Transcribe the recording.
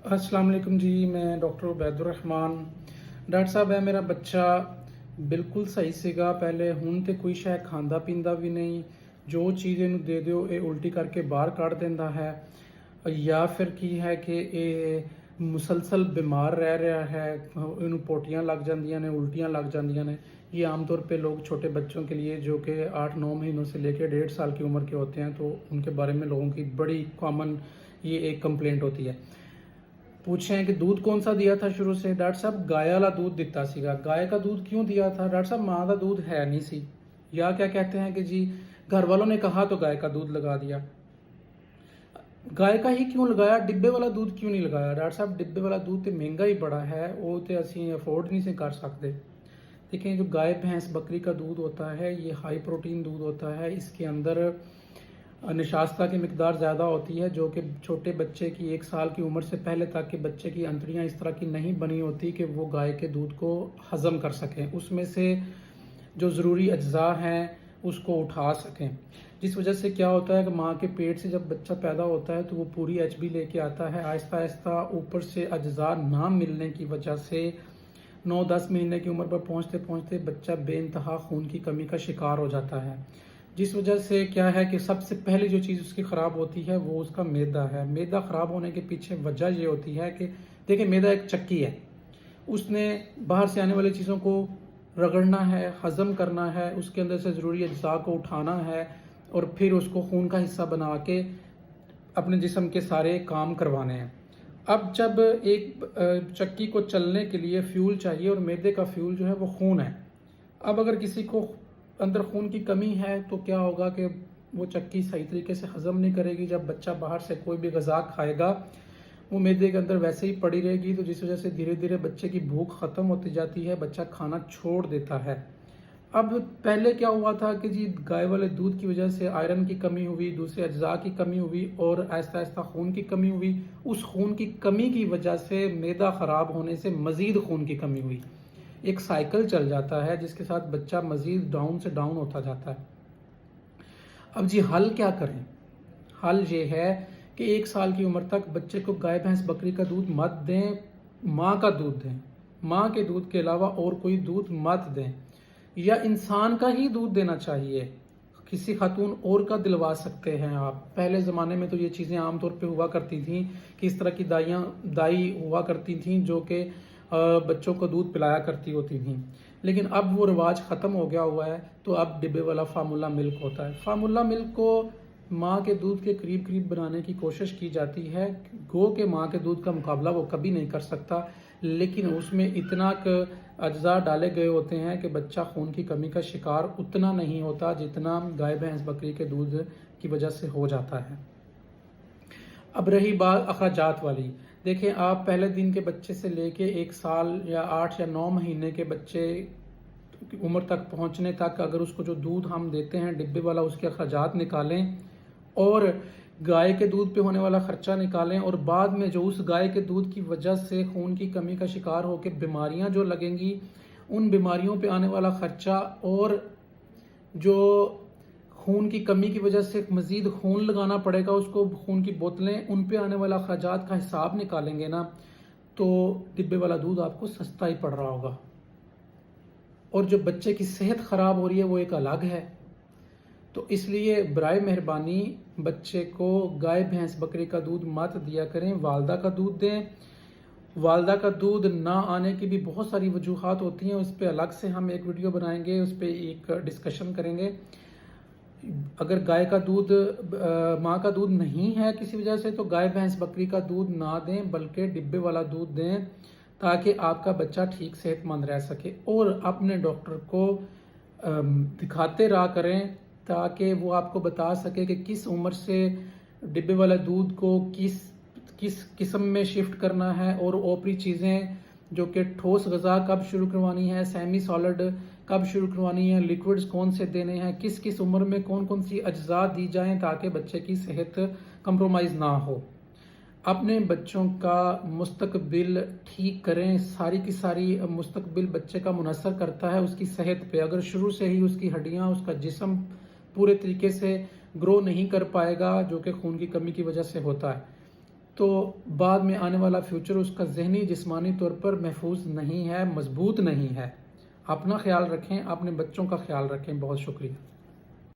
अस्सलाम वालेकुम जी। मैं डॉक्टर उबैदुर रहमान। डॉक्टर साहब है मेरा बच्चा बिल्कुल सही ਸੀਗਾ ਪਹਿਲੇ, ਹੁਣ ਤੇ ਕੋਈ ਸ਼ੈ ਖਾਂਦਾ ਪੀਂਦਾ ਵੀ ਨਹੀਂ। ਜੋ ਚੀਜ਼ ਇਹਨੂੰ ਦੇ ਦਿਓ ਇਹ ਉਲਟੀ ਕਰਕੇ ਬਾਹਰ ਕੱਢ ਦਿੰਦਾ ਹੈ, ਜਾਂ ਫਿਰ ਕੀ ਹੈ ਕਿ ਇਹ ਮੁਸਲਸਲ ਬਿਮਾਰ ਰਹਿ ਰਿਹਾ है। ਇਹਨੂੰ ਪੋਟੀਆਂ ਲੱਗ ਜਾਂਦੀਆਂ ਨੇ, उल्टियाँ लग ਜਾਂਦੀਆਂ ਨੇ। ये आमतौर पे लोग छोटे बच्चों के लिए जो कि 8-9 महीनों से लेकर 1.5 साल की उम्र के होते हैं, तो उनके बारे में लोगों की बड़ी कॉमन ये एक कंप्लेंट होती है। पूछे हैं कि दूध कौन सा दिया था शुरू से? डॉक्टर साहब गाय वाला दूध दिता सीगा। गाय का दूध क्यों दिया था? डॉक्टर साहब माँ का दूध है नहीं सी। या क्या कहते हैं कि जी घर वालों ने कहा तो गाय का दूध लगा दिया। गाय का ही क्यों लगाया, डिब्बे वाला दूध क्यों नहीं लगाया? डॉक्टर साहब डिब्बे वाला दूध तो महंगा ही बड़ा है, वो तो असी अफोर्ड नहीं से कर सकते। देखें, जो गाय भैंस बकरी का दूध होता है ये हाई प्रोटीन दूध होता है। इसके अंदर निशास्ता की मिकदार ज़्यादा होती है, जो कि छोटे बच्चे की 1 साल की उम्र से पहले तक के बच्चे की अंतड़ियाँ इस तरह की नहीं बनी होती कि वो गाय के दूध को हज़म कर सकें, उसमें से जो ज़रूरी अज्जा हैं उसको उठा सकें। जिस वजह से क्या होता है कि माँ के पेट से जब बच्चा पैदा होता है तो वो पूरी एचबी लेके आता है। आहिस्ता आहिस्ता ऊपर से अज्जा ना मिलने की वजह से 9-10 महीने की उम्र पर पहुँचते पहुँचते बच्चा बेइंतहा खून की कमी का शिकार हो जाता है। जिस वजह से क्या है कि सबसे पहले जो चीज़ उसकी ख़राब होती है वो उसका मैदा है। मैदा ख़राब होने के पीछे वजह ये होती है कि देखिए, मैदा एक चक्की है, उसने बाहर से आने वाली चीज़ों को रगड़ना है, हज़म करना है, उसके अंदर से ज़रूरी अज्जा को उठाना है और फिर उसको खून का हिस्सा बना के अपने जिस्म के सारे काम करवाने हैं। अब जब एक चक्की को चलने के लिए फ्यूल चाहिए और मैदे का फ्यूल जो है वो खून है। अब अगर किसी को अंदर खून की कमी है तो क्या होगा कि वो चक्की सही तरीके से हज़म नहीं करेगी। जब बच्चा बाहर से कोई भी ग़िज़ा खाएगा वो मैदे के अंदर वैसे ही पड़ी रहेगी, तो जिस वजह से धीरे धीरे बच्चे की भूख ख़त्म होती जाती है, बच्चा खाना छोड़ देता है। अब पहले क्या हुआ था कि जी गाय वाले दूध की वजह से आयरन की कमी हुई, दूसरे अज्जा की कमी हुई और आहिस्ता आहिस्ता खून की कमी हुई। उस खून की कमी की वजह से मैदा ख़राब होने से मज़ीद खून की कमी हुई। एक साइकिल चल जाता है जिसके साथ बच्चा मज़ीद डाउन से डाउन होता जाता है। अब जी हल क्या करें? हल ये है कि 1 साल की उम्र तक बच्चे को गाय भैंस बकरी का दूध मत दें, माँ का दूध दें। माँ के दूध के अलावा और कोई दूध मत दें, या इंसान का ही दूध देना चाहिए। किसी खातून और का दिलवा सकते हैं आप। पहले ज़माने में तो ये चीज़ें आमतौर पे हुआ करती थीं कि इस तरह की दाई हुआ करती थीं जो कि बच्चों को दूध पिलाया करती होती थीं, लेकिन अब वो रिवाज ख़त्म हो गया हुआ है। तो अब डिब्बे वाला फार्मूला मिल्क होता है। फार्मूला मिल्क को माँ के दूध के करीब करीब बनाने की कोशिश की जाती है। गो के माँ के दूध का मुकाबला वो कभी नहीं कर सकता, लेकिन उसमें इतना अज्जा डाले गए होते हैं कि बच्चा खून की कमी का शिकार उतना नहीं होता जितना गाय भैंस बकरी के दूध की वजह से हो जाता है। अब रही बात अखराजात वाली, देखें आप पहले दिन के बच्चे से लेके 1 साल या 8 या 9 महीने के बच्चे की उम्र तक पहुंचने तक अगर उसको जो दूध हम देते हैं डिब्बे वाला, उसके अखराजात निकालें और गाय के दूध पे होने वाला खर्चा निकालें, और बाद में जो उस गाय के दूध की वजह से खून की कमी का शिकार होकर बीमारियां जो लगेंगी, उन बीमारियों पे आने वाला खर्चा और जो खून की कमी की वजह से मज़ीद खून लगाना पड़ेगा उसको, खून की बोतलें, उन पे आने वाला अखराजात का हिसाब निकालेंगे ना, तो डिब्बे वाला दूध आपको सस्ता ही पड़ रहा होगा। और जो बच्चे की सेहत ख़राब हो रही है वो एक अलग है। तो इसलिए बराए मेहरबानी बच्चे को गाय भैंस बकरी का दूध मत दिया करें, वालदा का दूध दें। वालदा का दूध ना आने की भी बहुत सारी वजूहात होती हैं, उस पर अलग से हम एक वीडियो बनाएंगे, उस पर एक डिस्कशन करेंगे। अगर गाय का दूध माँ का दूध नहीं है किसी वजह से, तो गाय भैंस बकरी का दूध ना दें, बल्कि डिब्बे वाला दूध दें, ताकि आपका बच्चा ठीक सेहतमंद रह सके। और अपने डॉक्टर को दिखाते रहा करें ताकि वो आपको बता सके कि किस उम्र से डिब्बे वाला दूध को किस किस्म में शिफ्ट करना है, और ओपरी चीज़ें जो कि ठोस ग़िज़ा कब शुरू करवानी है, सेमी सॉलिड कब शुरू करवानी है, लिक्विड्स कौन से देने हैं, किस किस उम्र में कौन कौन सी अज्जा दी जाएं ताकि बच्चे की सेहत कंप्रोमाइज़ ना हो। अपने बच्चों का मुस्तकबिल ठीक करें। सारी की सारी मुस्तकबिल बच्चे का मुनसर करता है उसकी सेहत पे। अगर शुरू से ही उसकी हड्डियाँ, उसका जिस्म पूरे तरीके से ग्रो नहीं कर पाएगा, जो कि खून की कमी की वजह से होता है, تو بعد میں آنے والا فیوچر اس کا ذہنی جسمانی طور پر محفوظ نہیں ہے، مضبوط نہیں ہے۔ اپنا خیال رکھیں، اپنے بچوں کا خیال رکھیں۔ بہت شکریہ۔